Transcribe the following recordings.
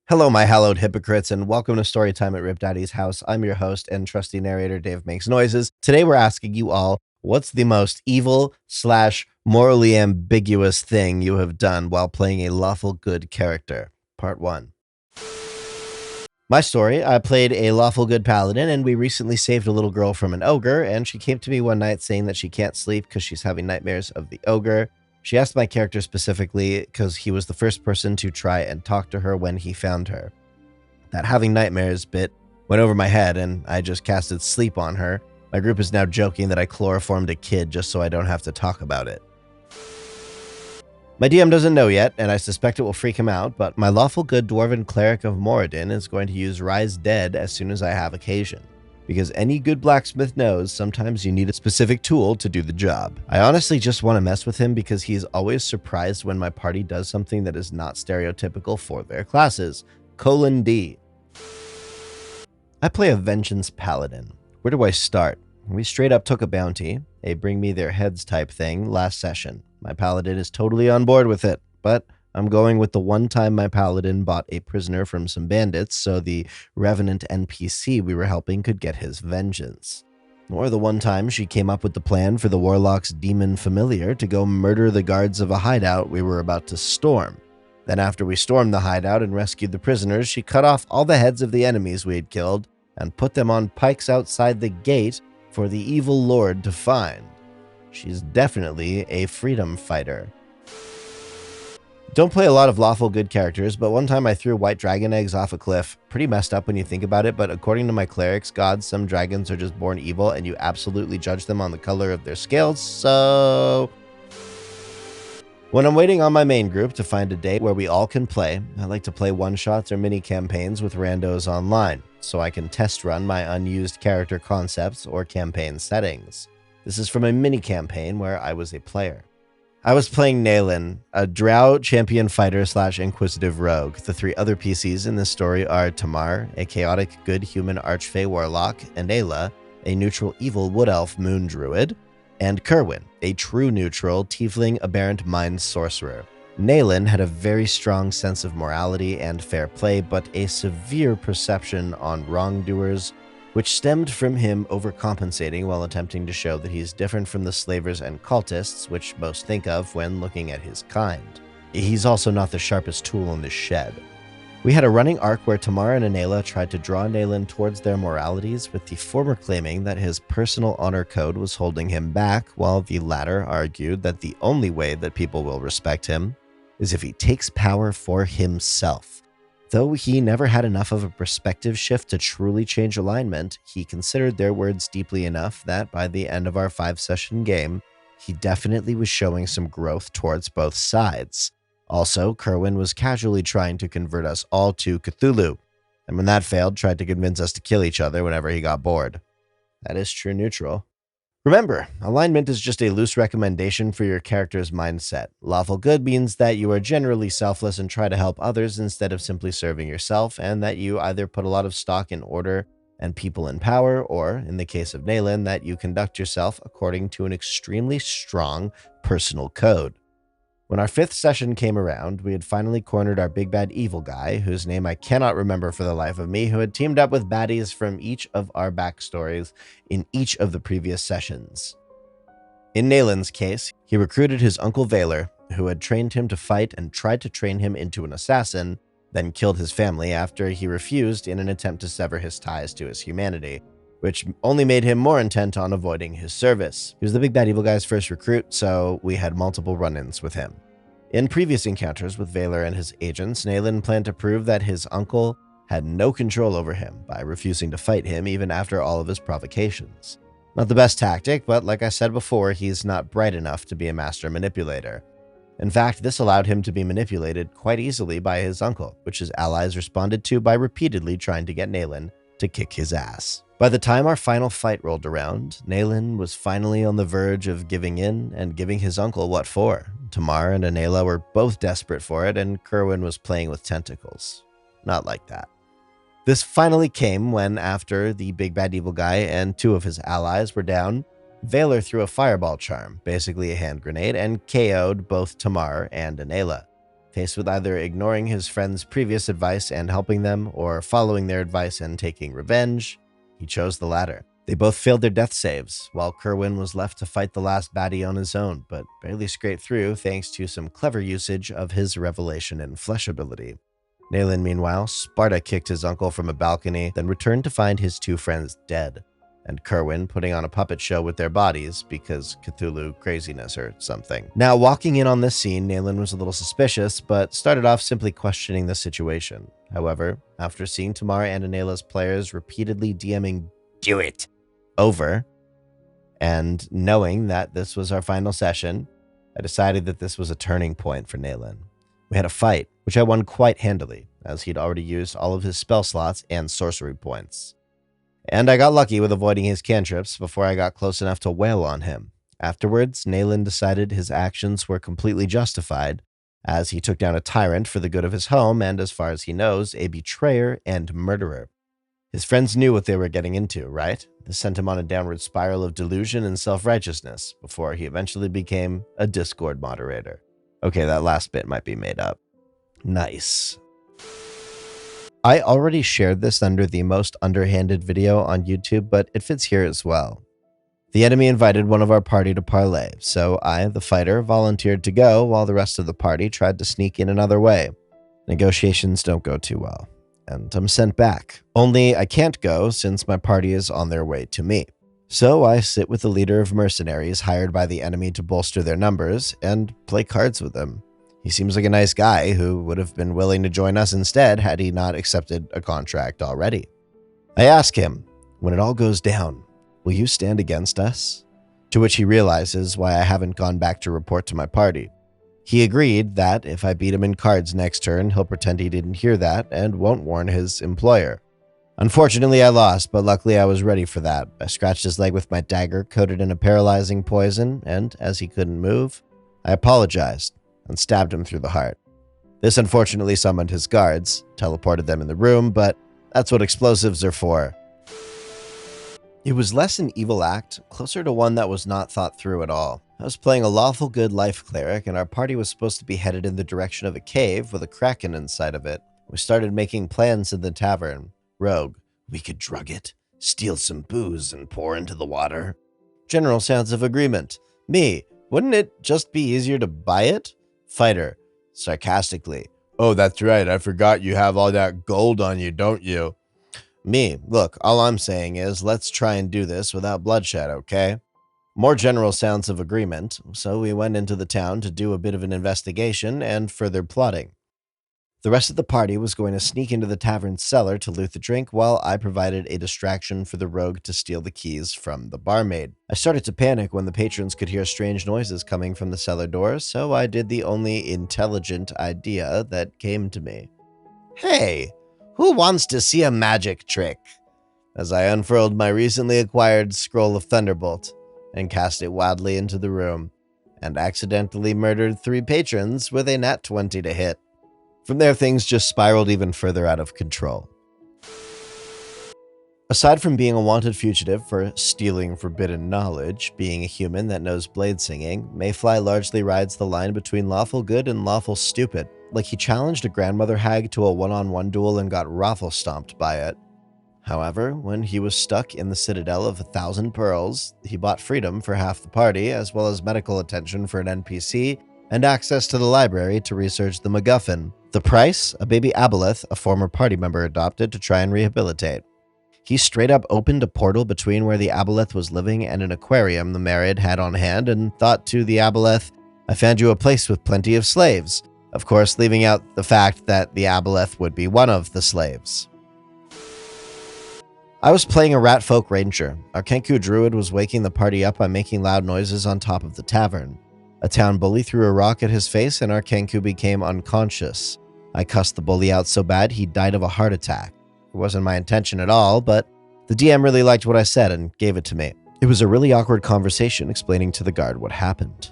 Hello, my hallowed hypocrites, and welcome to Storytime at Rip Daddy's house. I'm your host and trusty narrator, Dave Makes Noises. Today, we're asking you all, what's the most evil slash morally ambiguous thing you have done while playing a lawful good character? Part 1. My story, I played a lawful good paladin, and we recently saved a little girl from an ogre, and she came to me one night saying that she can't sleep because she's having nightmares of the ogre. She asked my character specifically because he was the first person to try and talk to her when he found her. That having nightmares bit went over my head, and I just casted sleep on her. My group is now joking that I chloroformed a kid just so I don't have to talk about it. My DM doesn't know yet, and I suspect it will freak him out, but my lawful good dwarven cleric of Moradin is going to use Rise Dead as soon as I have occasion. Because any good blacksmith knows sometimes you need a specific tool to do the job. I honestly just want to mess with him because he's always surprised when my party does something that is not stereotypical for their classes. Colin D. I play a Vengeance Paladin. Where do I start? We straight up took a bounty, a bring me their heads type thing, last session. My paladin is totally on board with it, but I'm going with the one time my paladin bought a prisoner from some bandits so the revenant NPC we were helping could get his vengeance. Or the one time she came up with the plan for the warlock's demon familiar to go murder the guards of a hideout we were about to storm. Then after we stormed the hideout and rescued the prisoners, she cut off all the heads of the enemies we had killed and put them on pikes outside the gate for the evil lord to find. She's definitely a freedom fighter. Don't play a lot of lawful good characters, but one time I threw white dragon eggs off a cliff. Pretty messed up when you think about it, but according to my cleric's gods, some dragons are just born evil and you absolutely judge them on the color of their scales, so... When I'm waiting on my main group to find a day where we all can play, I like to play one-shots or mini-campaigns with randos online, so I can test run my unused character concepts or campaign settings. This is from a mini-campaign where I was a player. I was playing Naylan, a drow champion fighter slash inquisitive rogue. The three other PCs in this story are Tamar, a chaotic good human archfey warlock, and Ayla, a neutral evil wood elf moon druid, and Kerwin, a true neutral tiefling aberrant mind sorcerer. Naylan had a very strong sense of morality and fair play, but a severe perception on wrongdoers, which stemmed from him overcompensating while attempting to show that he's different from the slavers and cultists, which most think of when looking at his kind. He's also not the sharpest tool in the shed. We had a running arc where Tamar and Anela tried to draw Naylan towards their moralities, with the former claiming that his personal honor code was holding him back, while the latter argued that the only way that people will respect him is if he takes power for himself. Though he never had enough of a perspective shift to truly change alignment, he considered their words deeply enough that by the end of our 5-session game, he definitely was showing some growth towards both sides. Also, Kerwin was casually trying to convert us all to Cthulhu, and when that failed, tried to convince us to kill each other whenever he got bored. That is true neutral. Remember, alignment is just a loose recommendation for your character's mindset. Lawful good means that you are generally selfless and try to help others instead of simply serving yourself, and that you either put a lot of stock in order and people in power, or, in the case of Naylan, that you conduct yourself according to an extremely strong personal code. When our 5th session came around, we had finally cornered our big bad evil guy, whose name I cannot remember for the life of me, who had teamed up with baddies from each of our backstories in each of the previous sessions. In Naylan's case, he recruited his uncle Valor, who had trained him to fight and tried to train him into an assassin, then killed his family after he refused in an attempt to sever his ties to his humanity, which only made him more intent on avoiding his service. He was the big bad evil guy's first recruit, so we had multiple run-ins with him. In previous encounters with Valor and his agents, Naylan planned to prove that his uncle had no control over him by refusing to fight him even after all of his provocations. Not the best tactic, but like I said before, he's not bright enough to be a master manipulator. In fact, this allowed him to be manipulated quite easily by his uncle, which his allies responded to by repeatedly trying to get Naylan to kick his ass. By the time our final fight rolled around, Naylan was finally on the verge of giving in and giving his uncle what for. Tamar and Anela were both desperate for it, and Kerwin was playing with tentacles. Not like that. This finally came when, after the big bad evil guy and 2 of his allies were down, Valor threw a fireball charm, basically a hand grenade, and KO'd both Tamar and Anela. Faced with either ignoring his friend's previous advice and helping them, or following their advice and taking revenge, he chose the latter. They both failed their death saves, while Kerwin was left to fight the last baddie on his own, but barely scraped through thanks to some clever usage of his Revelation in Flesh ability. Nayland, meanwhile, Sparta kicked his uncle from a balcony, then returned to find his two friends dead, and Kerwin putting on a puppet show with their bodies because Cthulhu craziness or something. Now, walking in on this scene, Nayland was a little suspicious, but started off simply questioning the situation. However, after seeing Tamara and Anela's players repeatedly DMing "do it" over, and knowing that this was our final session, I decided that this was a turning point for Nayland. We had a fight, which I won quite handily, as he'd already used all of his spell slots and sorcery points. And I got lucky with avoiding his cantrips before I got close enough to wail on him. Afterwards, Nayland decided his actions were completely justified, as he took down a tyrant for the good of his home and, as far as he knows, a betrayer and murderer. His friends knew what they were getting into, right? This sent him on a downward spiral of delusion and self-righteousness, before he eventually became a Discord moderator. Okay, that last bit might be made up. Nice. I already shared this under the most underhanded video on YouTube, but it fits here as well. The enemy invited one of our party to parlay, so I, the fighter, volunteered to go while the rest of the party tried to sneak in another way. Negotiations don't go too well, and I'm sent back. Only I can't go since my party is on their way to me. So I sit with the leader of mercenaries hired by the enemy to bolster their numbers and play cards with him. He seems like a nice guy who would have been willing to join us instead had he not accepted a contract already. I ask him, when it all goes down, will you stand against us? To which he realizes why I haven't gone back to report to my party. He agreed that if I beat him in cards next turn, he'll pretend he didn't hear that and won't warn his employer. Unfortunately, I lost, but luckily I was ready for that. I scratched his leg with my dagger coated in a paralyzing poison, and as he couldn't move, I apologized and stabbed him through the heart. This unfortunately summoned his guards, teleported them in the room, but that's what explosives are for. It was less an evil act, closer to one that was not thought through at all. I was playing a lawful good life cleric, and our party was supposed to be headed in the direction of a cave with a kraken inside of it. We started making plans in the tavern. Rogue, we could drug it, steal some booze, and pour into the water. General sounds of agreement. Me, wouldn't it just be easier to buy it? Fighter, sarcastically. Oh, that's right, I forgot you have all that gold on you, don't you? Me, look, all I'm saying is let's try and do this without bloodshed, okay? More general sounds of agreement, so we went into the town to do a bit of an investigation and further plotting. The rest of the party was going to sneak into the tavern's cellar to loot the drink while I provided a distraction for the rogue to steal the keys from the barmaid. I started to panic when the patrons could hear strange noises coming from the cellar doors, so I did the only intelligent idea that came to me. Hey, who wants to see a magic trick? As I unfurled my recently acquired Scroll of Thunderbolt and cast it wildly into the room, and accidentally murdered 3 patrons with a nat 20 to hit. From there, things just spiraled even further out of control. Aside from being a wanted fugitive for stealing forbidden knowledge, being a human that knows blade singing, Mayfly largely rides the line between lawful good and lawful stupid. Like he challenged a grandmother hag to a one-on-one duel and got raffle stomped by it. However, when he was stuck in the Citadel of 1,000 Pearls, he bought freedom for half the party, as well as medical attention for an NPC, and access to the library to research the MacGuffin. The price? A baby aboleth a former party member adopted to try and rehabilitate. He straight up opened a portal between where the aboleth was living and an aquarium the Marid had on hand and thought to the aboleth, I found you a place with plenty of slaves. Of course, leaving out the fact that the aboleth would be one of the slaves. I was playing a Ratfolk Ranger. Our Kenku druid was waking the party up by making loud noises on top of the tavern. A town bully threw a rock at his face and our Kenku became unconscious. I cussed the bully out so bad he died of a heart attack. It wasn't my intention at all, but the DM really liked what I said and gave it to me. It was a really awkward conversation explaining to the guard what happened.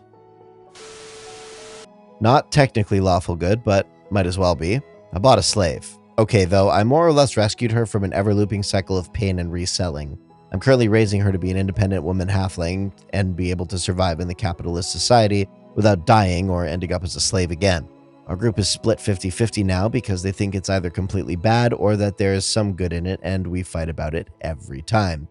Not technically lawful good, but might as well be. I bought a slave. Okay, though, I more or less rescued her from an ever-looping cycle of pain and reselling. I'm currently raising her to be an independent woman halfling and be able to survive in the capitalist society without dying or ending up as a slave again. Our group is split 50-50 now because they think it's either completely bad or that there is some good in it, and we fight about it every time.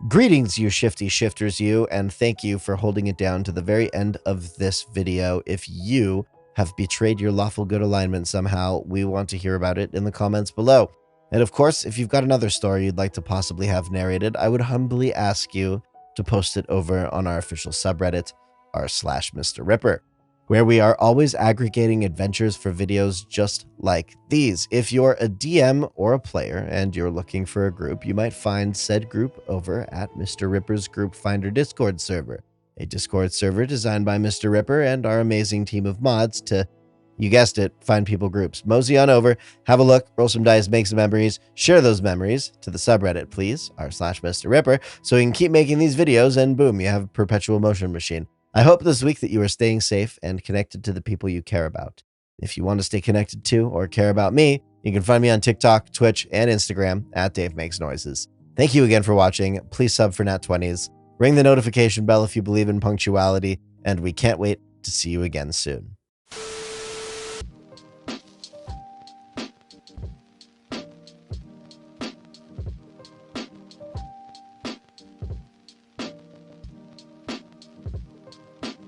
Greetings, you shifty shifters, you, and thank you for holding it down to the very end of this video. If you have betrayed your lawful good alignment somehow, we want to hear about it in the comments below. And of course, if you've got another story you'd like to possibly have narrated, I would humbly ask you to post it over on our official subreddit, r/MrRipper, where we are always aggregating adventures for videos just like these. If you're a DM or a player and you're looking for a group, you might find said group over at Mr. Ripper's Group Finder Discord server, a Discord server designed by Mr. Ripper and our amazing team of mods to, you guessed it, find people groups. Mosey on over, have a look, roll some dice, make some memories, share those memories to the subreddit, please, r/MrRipper, so we can keep making these videos, and boom, you have a perpetual motion machine. I hope this week that you are staying safe and connected to the people you care about. If you want to stay connected to or care about me, you can find me on TikTok, Twitch, and Instagram at Dave Makes Noises. Thank you again for watching. Please sub for Nat 20s. Ring the notification bell if you believe in punctuality, and we can't wait to see you again soon.